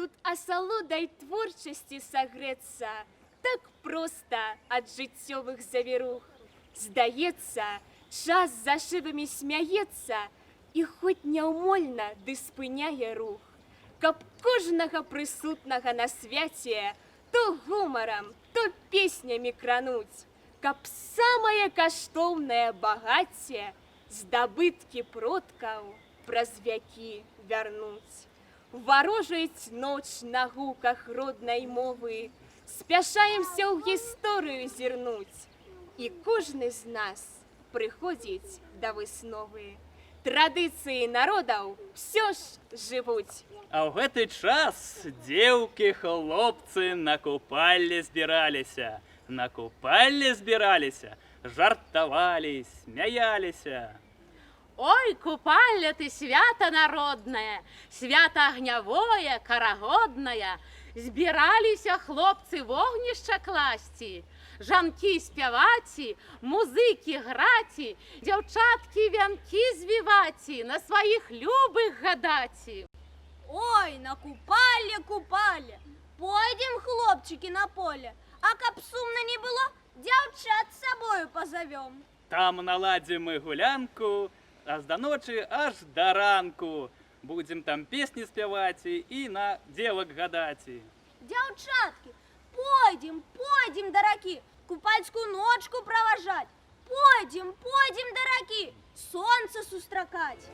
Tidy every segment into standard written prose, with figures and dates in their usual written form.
Тут асалодай творчасці сагрэцца, так проста ад жыццёвых завірух. Здаецца, час за шыбамі смяецца і хоць няўмольна ды спыняе рух. Каб кожнага прысутнага на свяце то гумарам, то песнямі крануць, каб самае каштоўнае багацце здабыткі продкаў праз вякі вярнуць. Варожаць ноч на гуках роднай мовы, спяшаемся ў гісторыю зірнуць, і кожны з нас прыходзіць да высновы. Традыцыі народаў ўсё ж жывуць. А ў гэты час дзеўкі, хлопцы на купалле збіраліся. На купалле збіраліся, жартавалі, смяяліся. Ой, купальня ты свята народное, свята огнявое, карагодное. Збіраліся хлопцы вогнішча класці, жанкі спяваці, музыкі граці, дзяўчаткі вянкі звіваці, на сваіх любых гадаці. Ой, на купалле, пойдем, хлопчики, на поле, а каб сумно не было, дзяўчат з сабою позовем. Там наладзім мы гулянку, а з да ночы аж да ранку. Будзем там песні спяваць і на дзевак гадаць. Дзяўчаткі, пойдем, до ракі, купальскую ночку праважаць. Пойдем, до ракі, сонца сустракаць.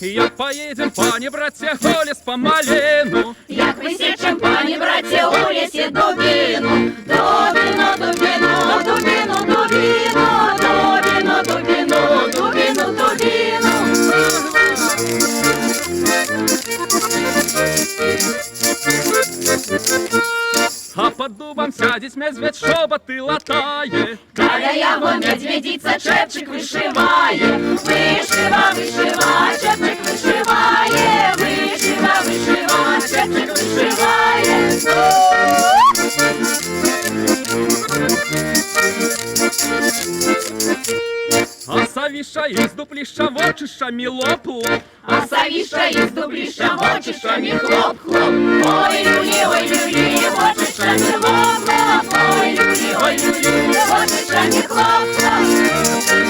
Як поедем, пане, братья, у лес по малину, як висічем, пані, братці, у лісі дубіну, дубіну, дубіну, дубіну, дубіну, дубіну, дубіну, дубіну, дубіну. а под дубом сядет медведь, шоботы латає. Каля яго медведица чепчик вышиває, вышива, вышива, чепчик вышиває, вышива, вышива, чепчик вышиває. А савіша із дупліща вочищами лоп-лоп, А савіша із дубліща вочищами хлоп-хлоп. Ой, люлі, вочищами хлоп-хлоп. Ой, люлі, вочищами хлоп-хлоп.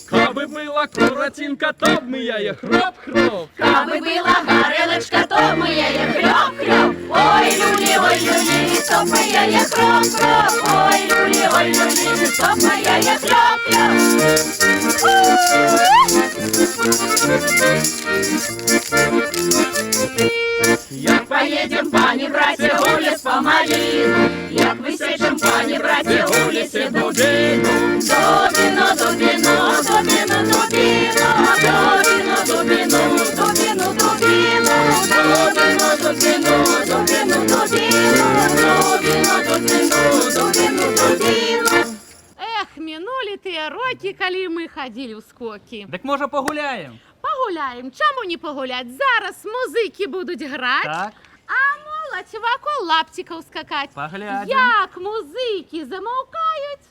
Каби була коротінка, то б ми я хроп-хроп. Каби була гарелочка, то моя є хльоп-хльоп. Ой, люлі, то моя є хроп-хроп. Ой, люлі, то моя є хльоп-хльоп. Як поїдем, пані, браті, у ліс по малину, як висічем, пані, браті, у лісі дубину. Дубину, дубину, дубину, дубину, дубину, дубину, дубину, дубину, дубину, дубину, дубину, дубину, дубину, дубину. Эх, минули тыя рокі, калі мы хадзілі ў скокі. Так може погуляємо? Пагуляем, чаму не пагуляць? Зараз музыкі будуць граць, Так, а моладзь вакол лапцікаў скакаць. паглядзім. Як музыкі замаўкаюць,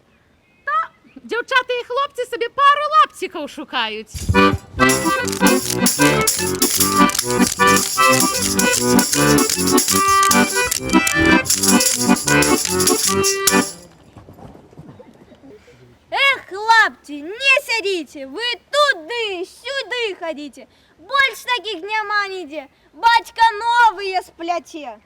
то дзяўчаты і хлопцы сабе пару лапцікаў шукаюць. Эх, лапти, не сядите, вы туды-сюды ходите. Больше таких няма нигде. Батька новые спляте.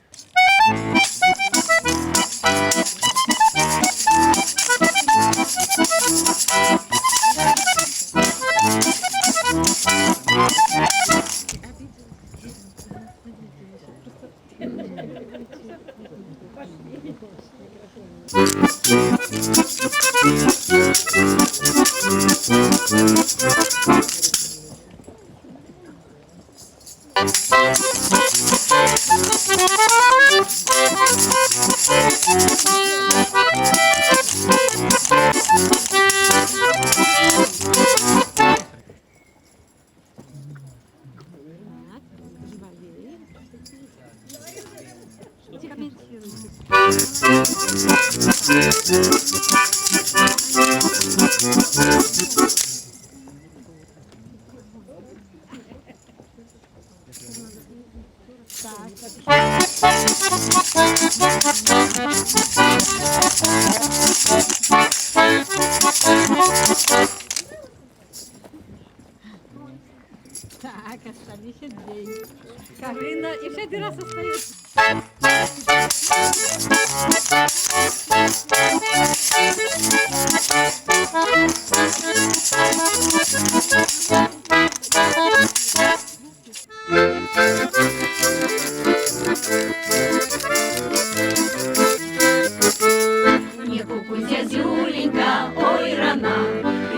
Так, остались ще день. Карина, і ще один раз остається. Не кукуйся, зюленька, ой, рана,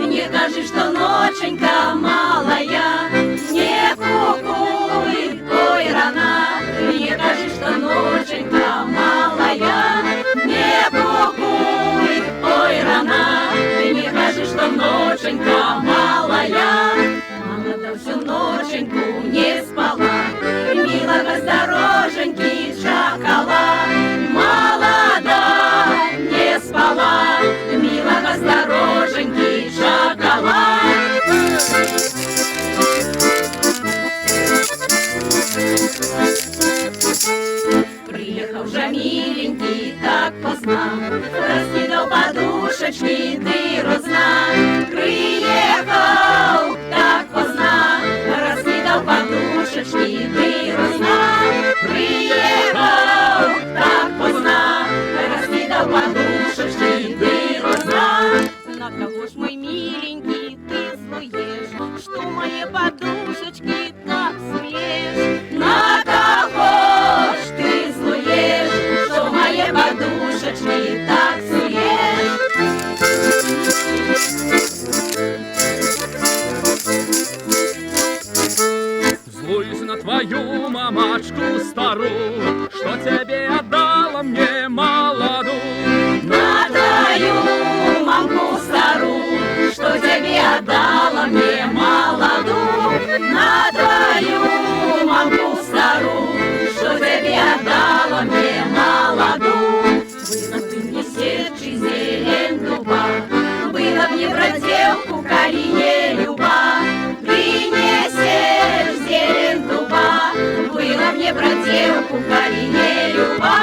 не кажи, что ноченька малая. Не кукуй, ой, рана, не кажи, что ноченька малая. Не кукуй, ой, рана, не кажи, что ноченька малая. Мало-то всю ноченьку не спала, милого здороженьки чакала. Молода не спала, милого здороженьки чакала. Приехал же миленький так поздно, раскидал подушечки дыру сна. Приехал так поздно, раскидал подушечки дыру сна. Приехал так поздно, раскидал подушечки дыру сна. На кого ж, мой миленький, ты злуешь, что мои подушечки так смеешь? На кого ж ты злуешь, что мои подушечки так смеешь? Злуюсь на твою мамачку старую, что тебе отдала мне молоду. На твою мамку старую, что тебе отдала мне молоду. На твою мамку старую, что тебе отдала мне молоду. Была бы мне серче зелень дуба, было б мне брателку корине люба. Принесешь зелень дуба, было мне брателку корине люба.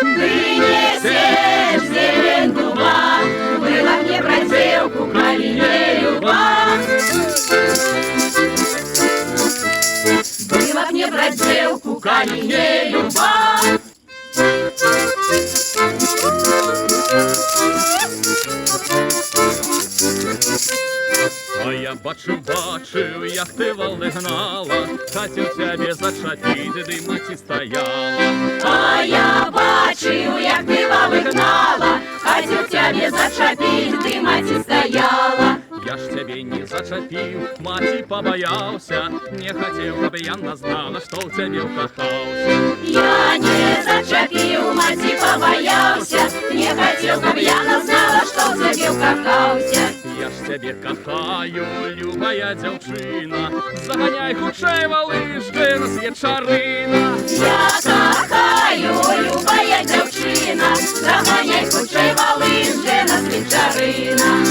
Принесешь зелень дуба, было мне брателку корине люба. Было мне брателку корине люба. А я бачив, як ти вали гнала, хотів тебе зачепити, димаці стояла. А я бачив, як ти вали гнала, хотів тебе зачепить, ти маті стояла. Я ж тебе не зачепив, маті побоялся, не хотел, чтобы Яна знала, что в тебе укахался. Я не зачепил, маті побоялся, не хотел, чтобы Яна знала, что в тебе укахался. Я ж тебе кохаю, любая девчина, загоняй худшей валышки на свет шарина. Я кохаю, любая девчина, заганяй худшей валышки на світ жарина.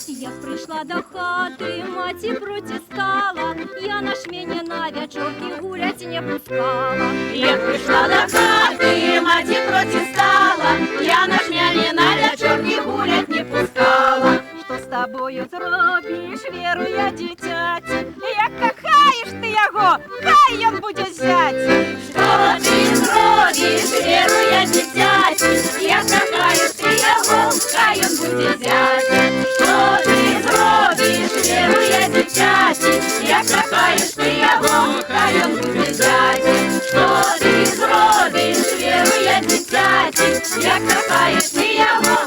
Як прийшла до хати, маті протістала, я на шмені на вечорки гулять не пускала. Як прийшла до хати, маті протістала, я на жняні на вечорки гулять не пускала. Що з тобою зробиш, віру я дитяті, як кохаєш ти його, хай він буде зять. Що ти зробиш, віру я дитяті, як кохаєш ти його, хай він буде зять. Що ти зробиш, віру я дитяті, як кохаєш ти його, хай він буде зять. Що ти зробиш, віру я дитяті, як кохаєш ти його,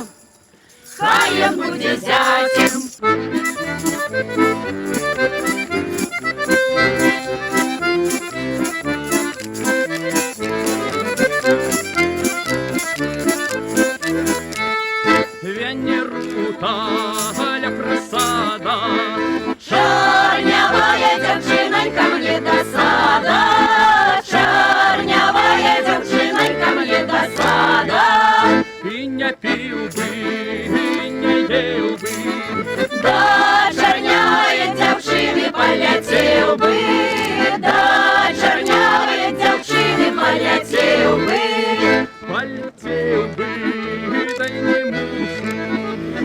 хай він буде буде зятем. Венерута, Галя присада, Чорнявая дівчинонька, мне досада, чорнявая дівчинонька, мне досада. и не пил бы, и не ел бы, До чорнявої дівчини полетів би, до чорнявої дівчини полетів би. полетел бы, да и не мушу.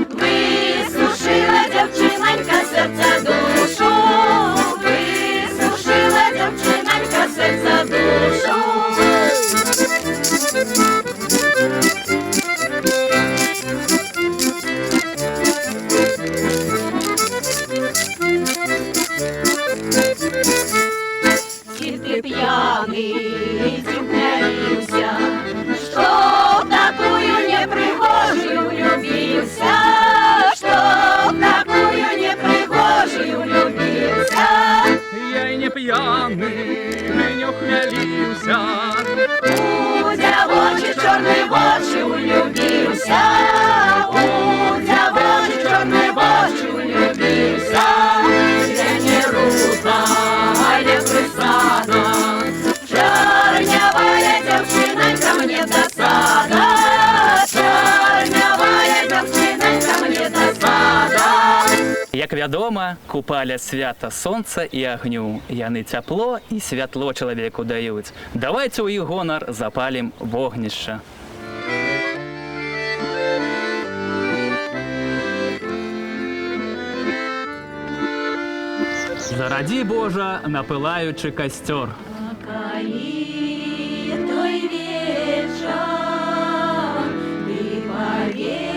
Висушила дівчинонька серця душу, висушила дівчинонька серця душу. Тільки п'яний зюбнявся, що в такую непригожую влюбился, что в такую непригожую влюбился. Я и не пьяный, не ухмелился, У дявочі чорний в очі влюбився, у дявочі чорний в очі влюбився. Венерута, Галя присада, чорнявая дівчинонька, мне досада, чорнявая дівчинонька, мне досада. Як вядома, купаля свята сонца і агню. Яны цяпло і святло чалавеку даюць. Давайце ў іх гонар запалім вогнішча. Зарадзі, Божа, напылаючы касцёр. Калі той вечар, ты повечареє,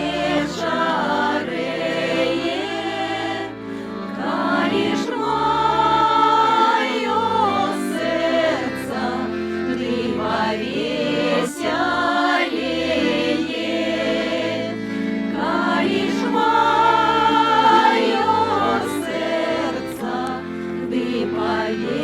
калі ж моё сердце, ты повеселее, калі ж моё сердце, ты повеселее.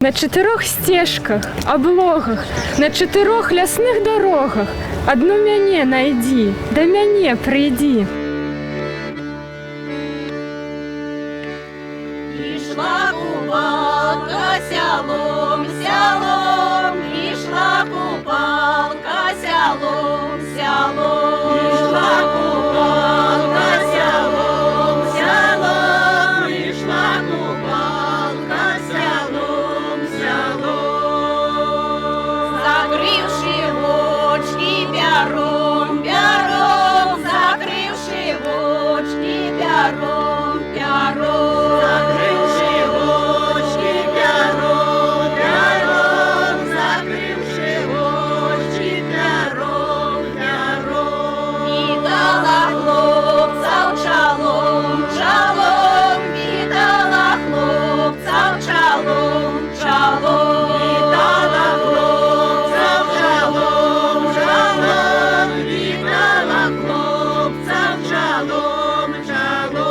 На 4 стежках, облогах, на 4 лясных дорогах одну мяне найди, да мяне прийди. Ішла купалка сялом, сялом, ішла купалка сялом, сялом, ішла купалка сялом, сялом, ішла купалка сялом, сялом. Закривши очки пяром, пяром, закривши очки пяром, пяром. Закривши очки пяром, пяром, закривши очки пяром, пяром. Вітала хлопця в чалом, чалом, вітала хлопця в чалом, чалом. Вітала хлопця в чалом, чалом, вітала хлопця в чалом, чалом.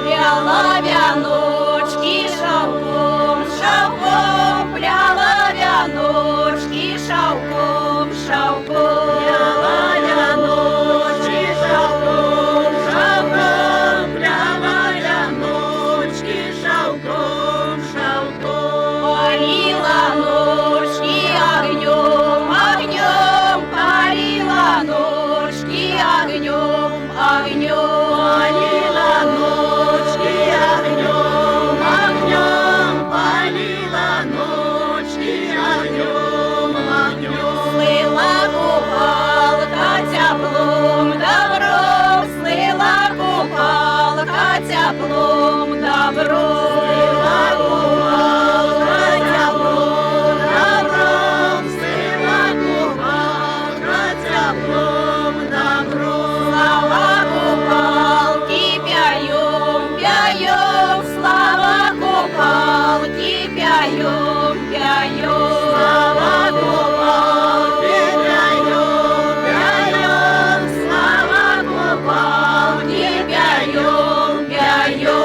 Пряла вяночки шовком, шовком, пряла вяночки шовком, шовком. Пряла вяночки шовком, шовком, пряла вяночки шовком, шовком. Парила ночки огнем, огнем, парила ночки огнем, огнем. Парила ночки огнем, огнем, парила ночки огнем, огнем. Слила купалка теплом, добром, слила купалка теплом, добром. Слила купалка теплом, добром, слила купалка теплом, добром. Слава купалки пяем, пяем, слава купалки пяем, пяем. Слава купалки пяем, пяем, слава купалки пяем, пяем.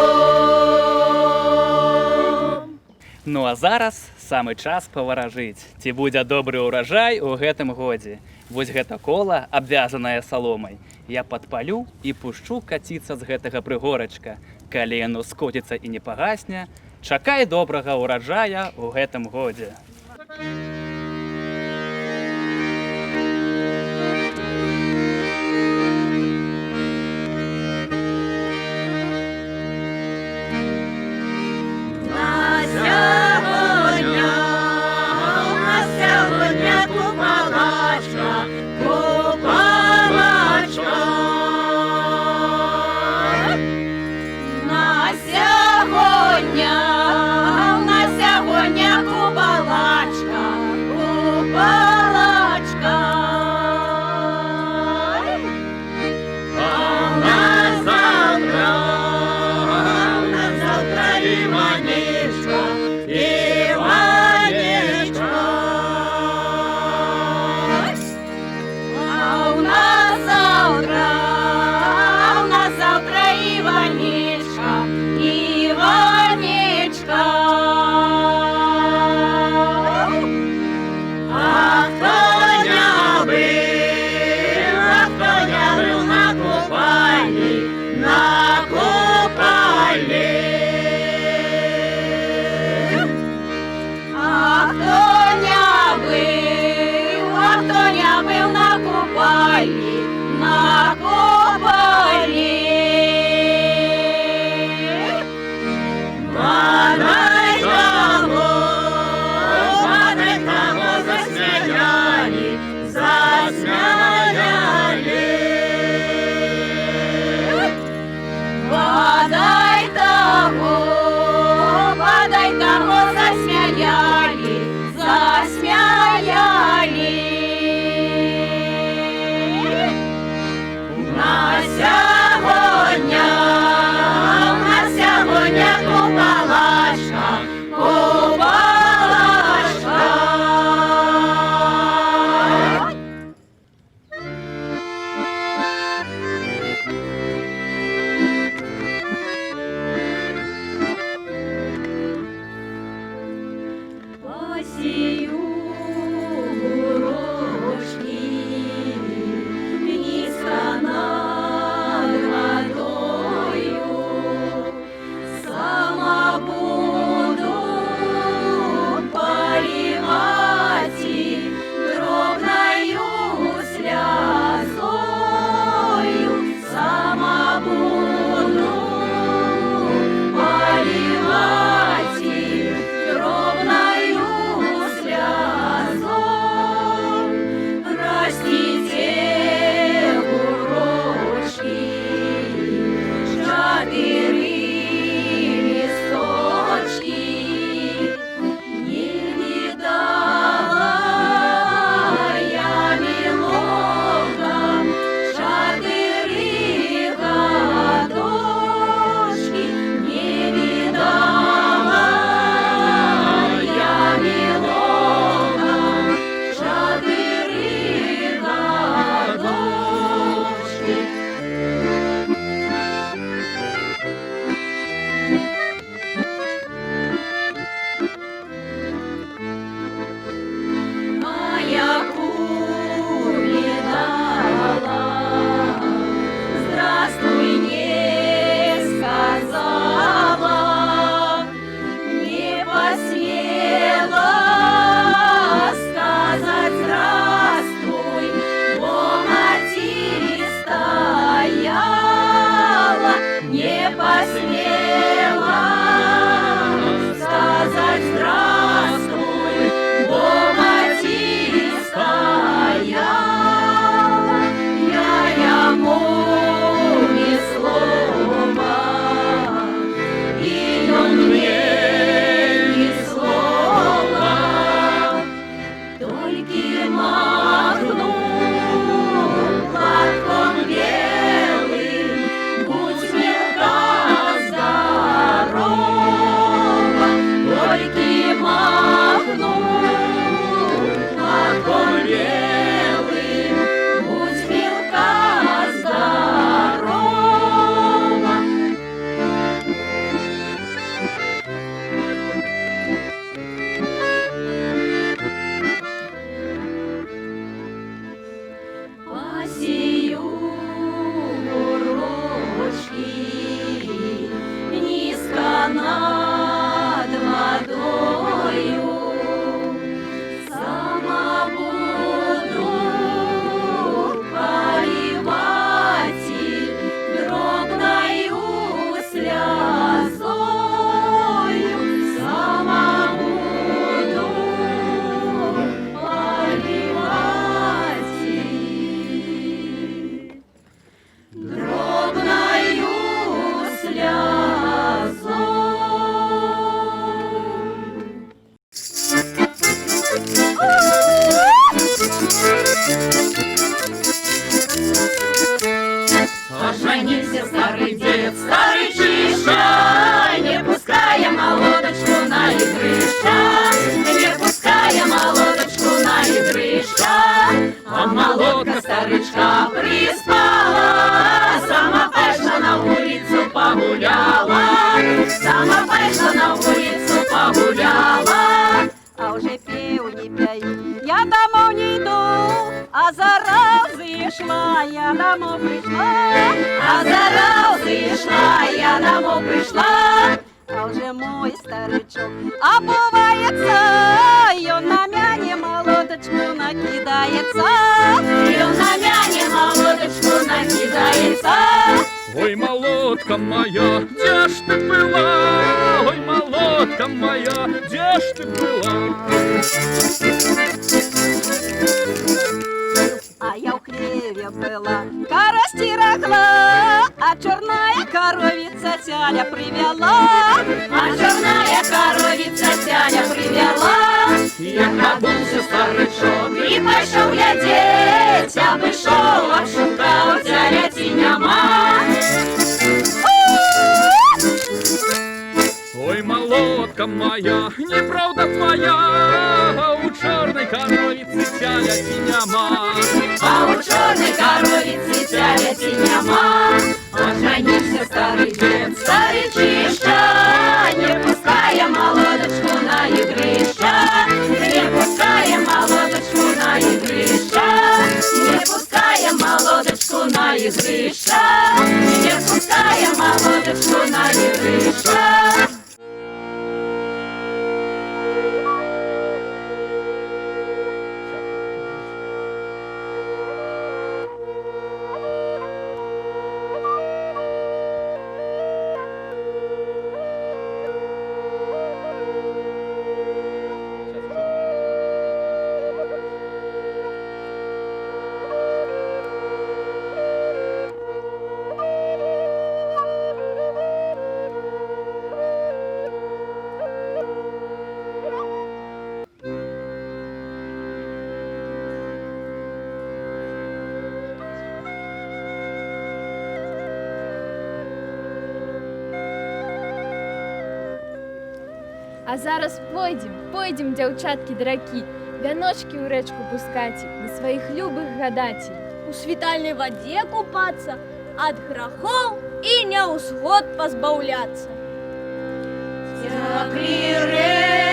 Ну а зараз самы час паваражыць, ці будзе добры ўраджай у гэтым годзе. Вось гэта кола, абвязанае саломай, я падпалю і пушчу каціцца з гэтага прыгорачка. Калі яно скоціцца і не пагасне, чакай добрага ўраджая у гэтым годзе. На сьогодні купалачка, купалачка. На сьогодні купалачка, Посію горошки низько над водою, сама буду поливать дробною слезою, сама буду поливать дробною слезой. Растите горошки, четыре листочки, не видала я милого, четыре годочки, не видала я милого, четыре годочки. Моя увидала, здравствуй не сказала, не посмела сказать здравствуй, бо матери стояла, не посмела сказать здравствуй, бо матери стояла. Я ни слова, и он мне ни слова, только махнул платком белым, будь милка здорова, только махнул платком белым, будь милка здорова. Посію горошки низько над водою, сама буду поливать дробною слезою, сама буду поливать дробною Оженился старый дед, старый чиша, не пуская молодочку на игрыша, не пуская молодочку на игрыша. А молодка старичка приспала, сама пошла на улицу погуляла, сама пошла на улицу погуляла. А уже пею, не пею, я домой не иду, а заразы шла, я домой пришла, А заразы шла, я домой пришла. а уже мой старичок обувается, и он на мяне молодочку накидается, И он на мяне молодочку накидается. Ой, молодка моя, где ж ты была? Ой, молодка моя, где ж ты была? а я в хлеве была, корости рогла, а черная коровица тяля привела, А черная коровица тяня привела. Як набувся старичок, І пішов глядеть, а пішов, обшукав тяля тіняма. ой, молодка моя, неправда твоя, у чорной коровиці тяля тіняма. А у чорної коровиці тяля тіняма. Оженився старий дід, старичиша, не пускає молодочку на ігриша, А зараз пойдем, дзяўчаткі дракі, вяночки ў рэчку пускаць, на сваіх любых гадацей. У світальнай вадзе купацца, ад грахоў і няўзгод пазбаўляцца. Цякли речки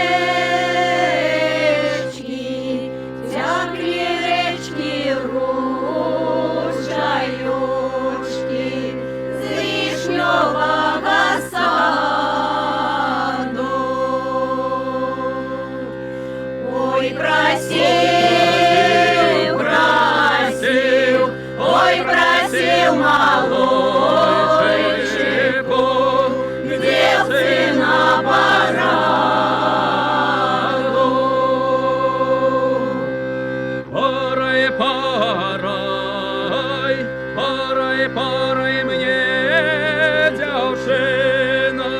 ручаючки з вишньового саду. Ой, просил малышку, где сына пораду. Порай мне, дзяўчына,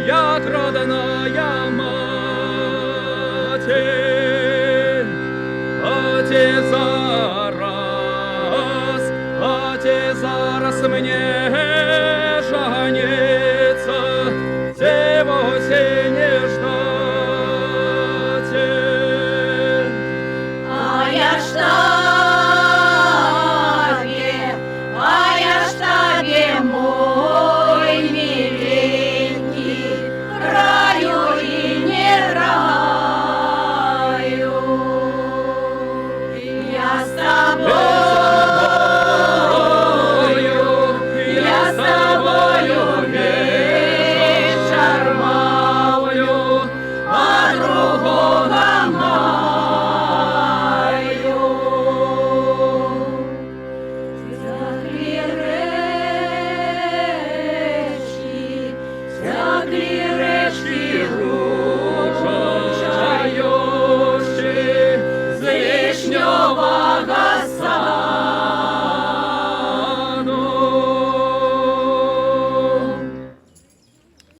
як родная маці. А ці зараз мне